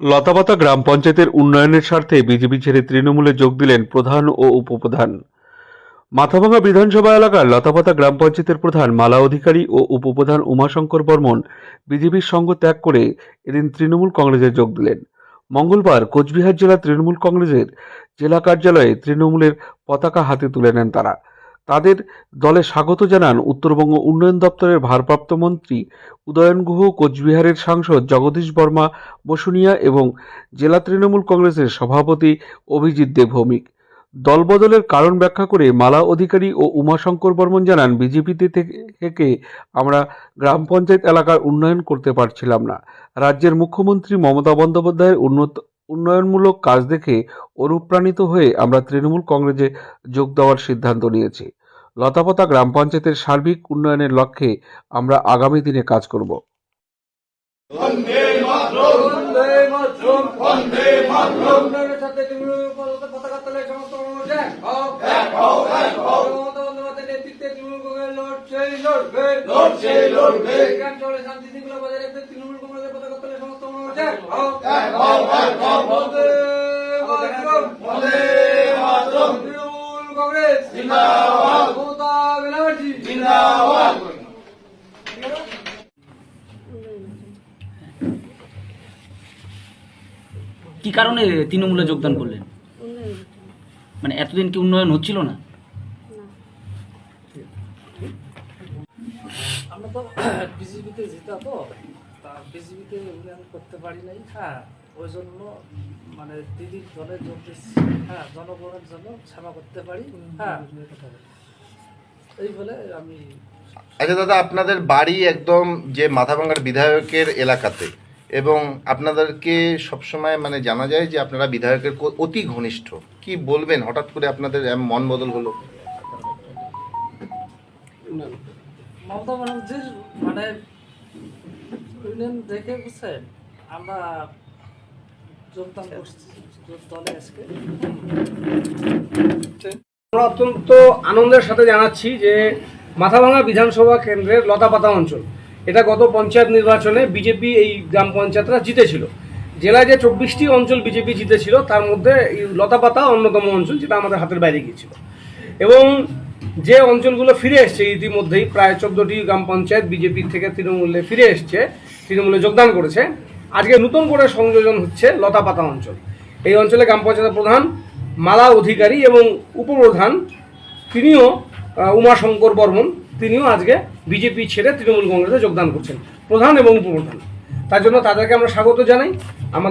লতাপাতা গ্রাম পঞ্চায়েতের উন্নয়নের স্বার্থে বিজেপি ছেড়ে তৃণমূলে যোগ দিলেন প্রধান ও উপপ্রধান। মাথাভাঙা বিধানসভা এলাকার লতাপাতা গ্রাম পঞ্চায়েতের প্রধান মালা অধিকারী ও উপপ্রধান উমাশঙ্কর বর্মন বিজেপির সঙ্গ ত্যাগ করে এদিন তৃণমূল কংগ্রেসে যোগ দিলেন। মঙ্গলবার কোচবিহার জেলা তৃণমূল কংগ্রেসের জেলা কার্যালয়ে তৃণমূলের পতাকা হাতে তুলে নেন তারা। তাদের দলে স্বাগত জানান উত্তরবঙ্গ উন্নয়ন দপ্তরের ভারপ্রাপ্ত মন্ত্রী উদয়ন গুহ, কোচবিহারের সাংসদ জগদীশ বর্মা বসুনিয়া এবং জেলা তৃণমূল কংগ্রেসের সভাপতি অভিজিৎ দেব ভৌমিক। দলবদলের কারণ ব্যাখ্যা করে মালা অধিকারী ও উমাশঙ্কর বর্মন জানান, বিজেপিতে থেকে আমরা গ্রাম পঞ্চায়েত এলাকার উন্নয়ন করতে পারছিলাম না। রাজ্যের মুখ্যমন্ত্রী মমতা বন্দ্যোপাধ্যায়ের উন্নয়নমূলক কাজ দেখে অনুপ্রাণিত হয়ে আমরা তৃণমূল কংগ্রেসে যোগ দেওয়ার সিদ্ধান্ত নিয়েছি। লতাপাতা গ্রাম পঞ্চায়েতের সার্বিক উন্নয়নের লক্ষ্যে আমরা আগামী দিনে কাজ করব। বন্দে মাতরম, বন্দে মাতরম, বন্দে মাতরম। উন্নয়নের সাথে তৃণমূল পতাকা তলে সমস্ত মানুষ এক হও, এক হও, এক হও। মমতা বন্দ্যোপাধ্যায়ের নেতৃত্বে তৃণমূল কংগ্রেস লড়ছেই লড়বে, লড়ছেই লড়বে। গ্রামাঞ্চলে শান্তি শৃঙ্খলা বজায় রাখতে তৃণমূল কংগ্রেসের পতাকা তলে সমস্ত মানুষ এক হও, এক হও, এক হও। বন্দে মাতরম, বন্দে মাতরম। তৃণমূল কংগ্রেস জিন্দাবাদ, মমতা ব্যানার্জি জিন্দাবাদ। কি কারণে তৃণমূলে যোগদান করলেন? উন্নয়ন। মানে এতদিন কি উন্নয়ন হচ্ছিল না? না। আমরা তো বিজেপিতে যেটা তো তা বিজেপিতে উন্নয়ন করতে পারি নাই। হ্যাঁ, ওই জন্য মানে দিদির দলে যোগ দিচ্ছি। হ্যাঁ, জনগণের জন্য সেবা করতে পারি। হ্যাঁ, এই বলে আমি। আচ্ছা দাদা, আপনাদের বাড়ি একদম যে মাথাভাঙার বিধায়কের এলাকাতে, এবং আপনাদেরকে সবসময় মানে জানা যায় যে আপনারা বিধায়কের অতি ঘনিষ্ঠ। কি বলবেন, হঠাৎ করে আপনাদের মন বদল হলো? মমতা ব্যানার্জির মানে ইউনিয়ন দেখে বুঝছেন আমরা যোগদান করছি দলে আজকে। আমরা অত্যন্ত আনন্দের সাথে জানাচ্ছি যে মাথাভাঙা বিধানসভা কেন্দ্রের লতাপাতা অঞ্চল, এটা গত পঞ্চায়েত নির্বাচনে বিজেপি এই গ্রাম পঞ্চায়েতরা জিতেছিল। জেলায় যে 24টি অঞ্চল বিজেপি জিতেছিল তার মধ্যে এই লতাপাতা অন্যতম অঞ্চল, যেটা আমাদের হাতের বাইরে গিয়েছিল। এবং যে অঞ্চলগুলো ফিরে এসছে ইতিমধ্যেই, প্রায় 14টি গ্রাম পঞ্চায়েত বিজেপি থেকে তৃণমূলে ফিরে এসছে, তৃণমূলে যোগদান করেছে। আজকে নতুন করে সংযোজন হচ্ছে লতাপাতা অঞ্চল। এই অঞ্চলে গ্রাম পঞ্চায়েতের প্রধান মালা অধিকারী এবং উপপ্রধান তিনিও উমাশঙ্কর বর্মন, তিনিও আজকে বিজেপি ছেড়ে তৃণমূল কংগ্রেসে যোগদান করছেন, প্রধান এবং উপপ্রধান। তার জন্য তাদেরকে আমরা স্বাগত জানাই। আমাদের